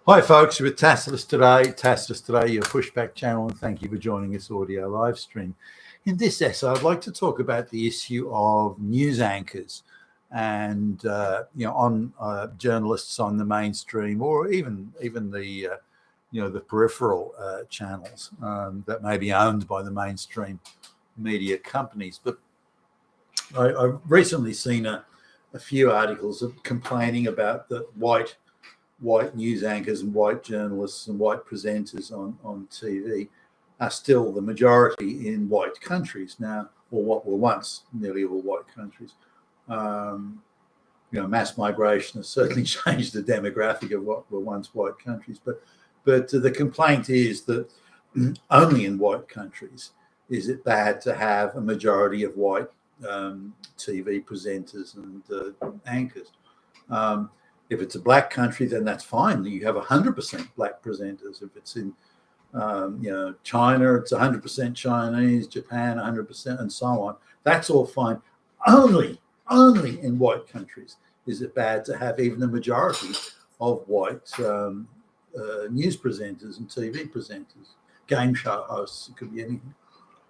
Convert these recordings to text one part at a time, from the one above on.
Hi, folks. You're with Tacitus today, your pushback channel, and thank you for joining this audio live stream. In this essay, I'd like to talk about the issue of news anchors and on journalists on the mainstream, or even the the peripheral channels that may be owned by the mainstream media companies. But I've recently seen a few articles complaining about the white news anchors and white journalists and white presenters on TV are still the majority in white countries now, or what were once nearly all white countries. Mass migration has certainly changed the demographic of what were once white countries. But the complaint is that only in white countries is it bad to have a majority of white TV presenters and anchors. If it's a black country, then that's fine. You have 100% black presenters. If it's in, China, it's 100% Chinese, Japan, 100%, and so on. That's all fine. Only in white countries is it bad to have even a majority of white news presenters and TV presenters, game show hosts. It could be anything.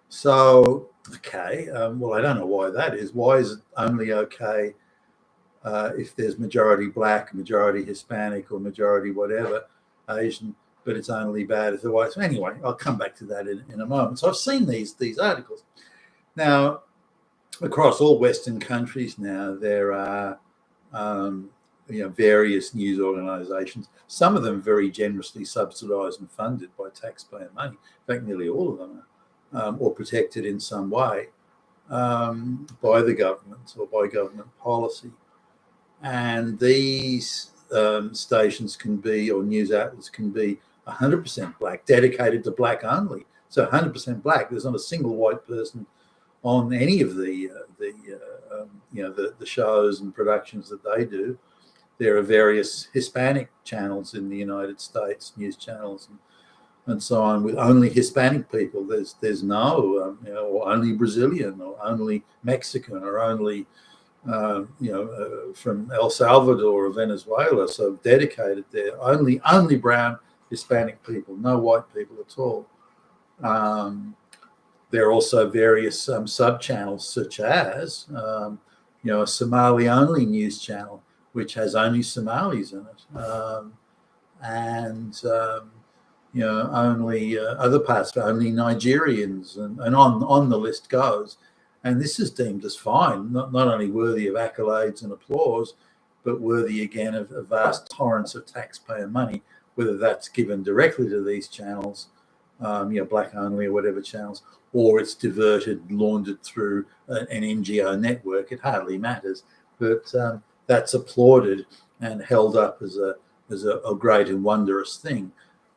So, okay, well, I don't know why that is. Why is it only okay if there's majority black, majority Hispanic, or majority whatever, Asian, but it's only bad if the whites. Anyway, I'll come back to that in a moment. So I've seen these articles. Now, across all Western countries now, there are various news organisations, some of them very generously subsidised and funded by taxpayer money. In fact, nearly all of them are, or protected in some way by the government or by government policy. And these stations can be, or news outlets can be, 100% black, dedicated to black only. So 100% black. There's not a single white person on any of the shows and productions that they do. There are various Hispanic channels in the United States, news channels and so on, with only Hispanic people. There's no, or only Brazilian, or only Mexican, or only from El Salvador or Venezuela, so dedicated there. Only brown Hispanic people, no white people at all. There are also various sub-channels, such as a Somali-only news channel, which has only Somalis in it, only other parts, only Nigerians, and on the list goes. And this is deemed as fine, not only worthy of accolades and applause, but worthy again of vast torrents of taxpayer money, whether that's given directly to these channels, black only or whatever channels, or it's diverted, laundered through an NGO network. It hardly matters, but that's applauded and held up as a great and wondrous thing.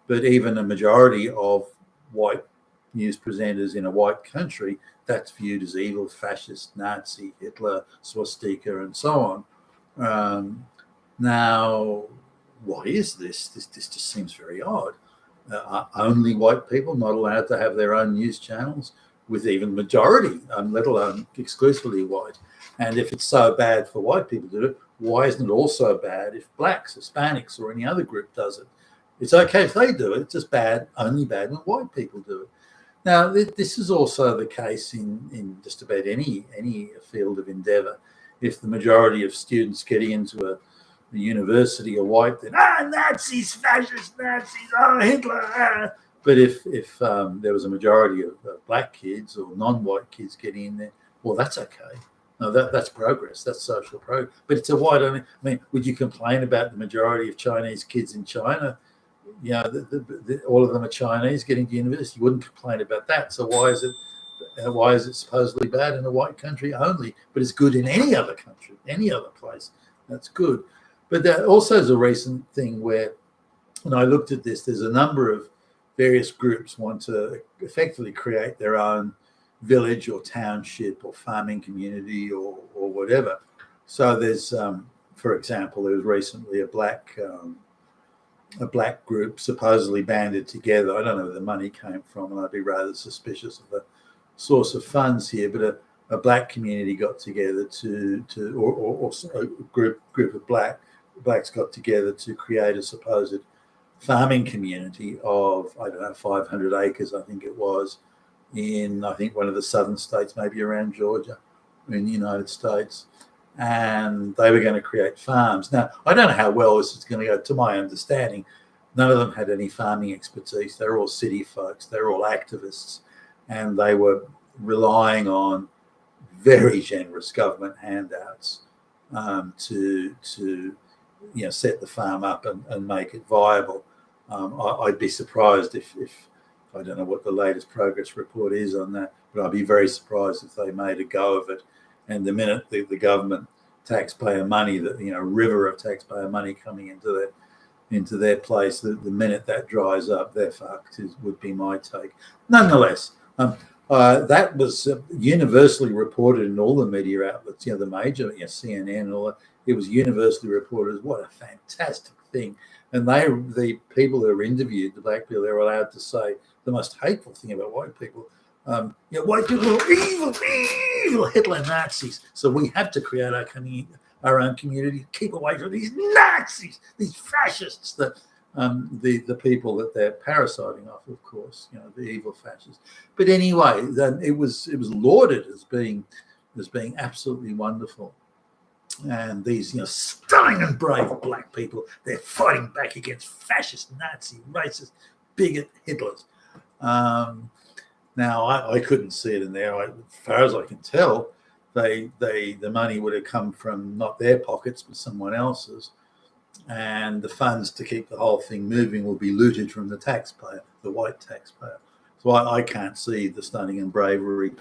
But even a majority of white news presenters in a white country, that's viewed as evil, fascist, Nazi, Hitler, swastika, and so on. Now, why is this? This just seems very odd. Only white people not allowed to have their own news channels, with even majority, let alone exclusively white. And if it's so bad for white people to do it, why isn't it also bad if blacks, Hispanics, or any other group does it? It's okay if they do it. It's just only bad when white people do it. Now, this is also the case in just about any field of endeavour. If the majority of students getting into a university are white, then Nazis, fascist Nazis, Hitler. But if there was a majority of black kids or non-white kids getting in there, well, that's okay. No, that's progress. That's social progress. But it's a white only. I mean, would you complain about the majority of Chinese kids in China? All of them are Chinese getting to university. You wouldn't complain about that. So why is it supposedly bad in a white country only, but it's good in any other country, any other place? That's good. But there also is a recent thing where, when I looked at this, there's a number of various groups want to effectively create their own village or township or farming community or whatever. So there's, for example, there was recently a black group supposedly banded together. I don't know where the money came from, and I'd be rather suspicious of the source of funds here, but a black community got together or a group of blacks got together to create a supposed farming community of, I don't know, 500 acres, I think it was, in, I think, one of the southern states, maybe around Georgia in the United States. And they were going to create farms. Now, I don't know how well this is going to go. To my understanding, none of them had any farming expertise. They're all city folks. They're all activists. And they were relying on very generous government handouts to set the farm up and make it viable. I'd be surprised if I don't know what the latest progress report is on that, but I'd be very surprised if they made a go of it. And the minute the government taxpayer money, that river of taxpayer money coming into their place, the minute that dries up, they're fucked. Would be my take. Nonetheless, that was universally reported in all the media outlets. The major, CNN and all that. It was universally reported as what a fantastic thing. And the people who were interviewed, the black people, they were allowed to say the most hateful thing about white people. White people are evil Hitler Nazis. So we have to create our own community, keep away from these Nazis, these fascists, the people that they're parasiting off, of course, the evil fascists. But anyway, it was lauded as being absolutely wonderful. And these, stunning and brave black people, they're fighting back against fascist, Nazi, racist, bigot Hitlers. Now, I couldn't see it in there. As far as I can tell, the money would have come from not their pockets, but someone else's. And the funds to keep the whole thing moving will be looted from the taxpayer, the white taxpayer. So I can't see the stunning and bravery,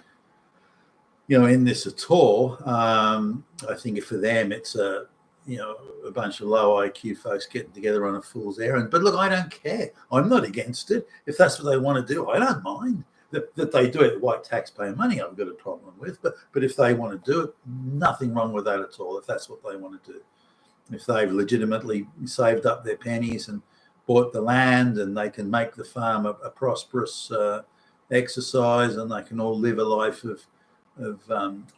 in this at all. I think for them, it's a bunch of low IQ folks getting together on a fool's errand. But look, I don't care. I'm not against it. If that's what they want to do, I don't mind. That they do it with white taxpayer money, I've got a problem with. But if they want to do it, nothing wrong with that at all, if that's what they want to do. If they've legitimately saved up their pennies and bought the land, and they can make the farm a prosperous exercise, and they can all live a life of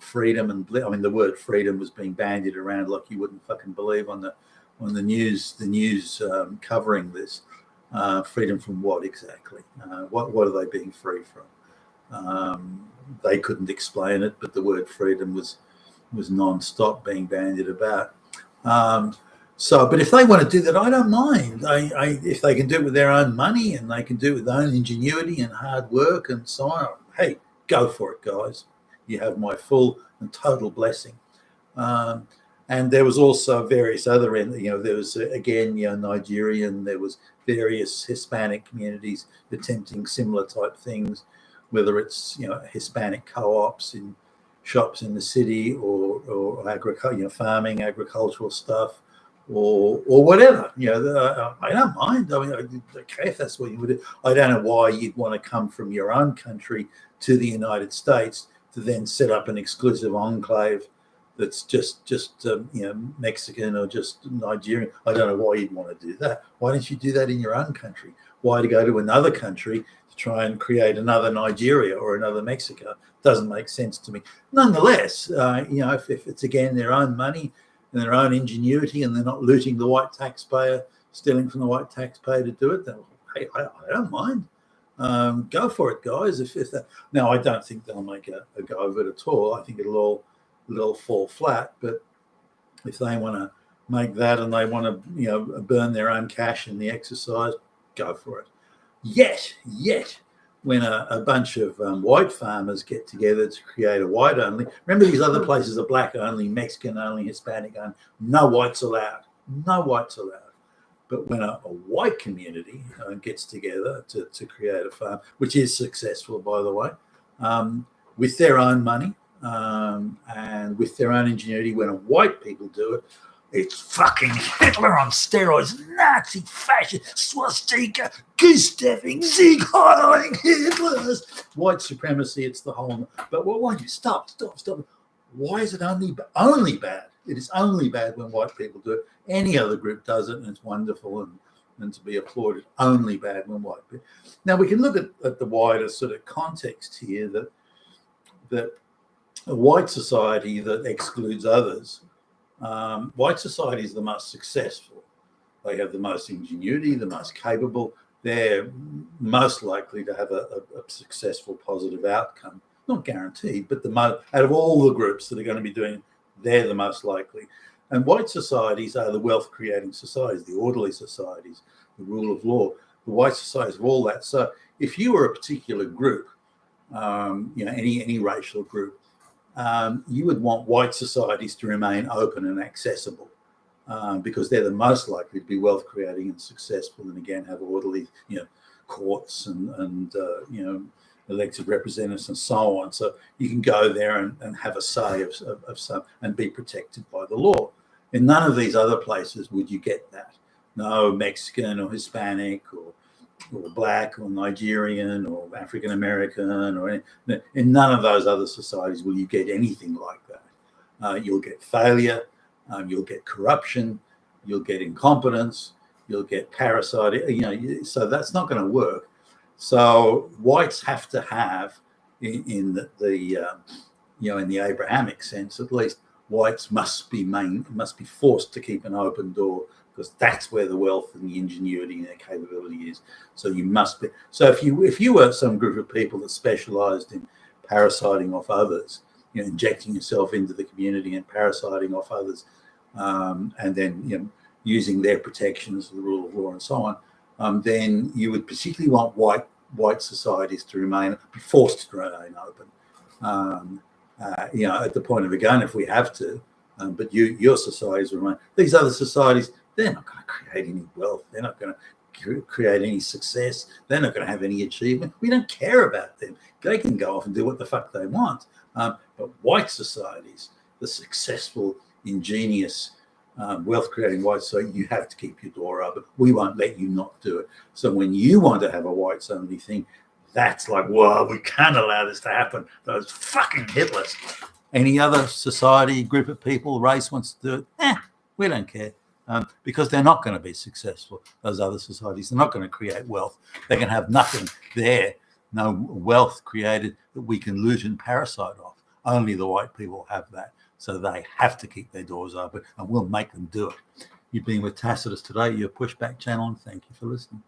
freedom and the word freedom was being bandied around like you wouldn't fucking believe on the news covering this. Freedom from what exactly? What are they being free from? They couldn't explain it, but the word freedom was non-stop being bandied about. But if they want to do that, I don't mind. If they can do it with their own money, and they can do it with their own ingenuity and hard work and so on, hey, go for it, guys. You have my full and total blessing. And there was also various other, there was, again, Nigerian, there was various Hispanic communities attempting similar type things, whether it's, Hispanic co-ops in shops in the city, or farming, agricultural stuff, or whatever. I don't mind. Okay, if that's what you would do. I don't know why you'd want to come from your own country to the United States to then set up an exclusive enclave that's just Mexican or just Nigerian. I don't know why you'd want to do that. Why don't you do that in your own country? Why to go to another country to try and create another Nigeria or another Mexico? Doesn't make sense to me. Nonetheless, if it's, again, their own money and their own ingenuity, and they're not looting the white taxpayer, stealing from the white taxpayer to do it, then hey, I don't mind. Go for it, guys. If that, now, I don't think they'll make a go of it at all. I think it'll all fall flat. But if they want to make that, and they want to burn their own cash in the exercise, go for it. Yet when a bunch of white farmers get together to create a white only, remember, these other places are black only, Mexican only, Hispanic only, no whites allowed. But when a white community gets together to create a farm, which is successful, by the way, with their own money and with their own ingenuity, when white people do it, it's fucking Hitler on steroids, Nazi, fascist, swastika, goose-stepping, Sieg Heil, Hitler's, white supremacy. It's the whole. But why do you stop? Why is it only bad? It is only bad when white people do it. Any other group does it, and it's wonderful and to be applauded. Only bad when white people. Now, we can look at the wider sort of context here, that a white society that excludes others, white society is the most successful. They have the most ingenuity, the most capable. They're most likely to have a successful, positive outcome. Not guaranteed, but out of all the groups that are going to be doing it, they're the most likely. And white societies are the wealth-creating societies, the orderly societies, the rule of law. The white societies of all that. So if you were a particular group, any racial group, you would want white societies to remain open and accessible, because they're the most likely to be wealth creating and successful, and again have orderly, courts and elected representatives and so on. So you can go there and have a say of some and be protected by the law. In none of these other places would you get that. No Mexican or Hispanic or Black or Nigerian or African American or in none of those other societies will you get anything like that. You'll get failure, you'll get corruption, you'll get incompetence, you'll get parasite. So that's not going to work. So whites have to have, in the Abrahamic sense at least, whites must be forced to keep an open door, because that's where the wealth and the ingenuity and the capability is. So you must be. So if you were some group of people that specialised in parasiting off others, injecting yourself into the community and parasiting off others, and then using their protections, the rule of law, and so on, then you would particularly want white societies to be forced to remain open. At the point of a gun, if we have to. But your societies remain. These other societies, they're not going to create any wealth. They're not going to create any success. They're not going to have any achievement. We don't care about them. They can go off and do what the fuck they want. But white societies, the successful, ingenious, wealth-creating white society, you have to keep your door open. We won't let you not do it. So when you want to have a whites-only thing, that's like, whoa, we can't allow this to happen. Those fucking Hitlers. Any other society, group of people, race wants to do it, we don't care, because they're not going to be successful. Those other societies, they're not going to create wealth. They can have nothing there, no wealth created that we can loot and parasite off. Only the white people have that. So they have to keep their doors open, and we'll make them do it. You've been with Tacitus today, your Pushback channel, and thank you for listening.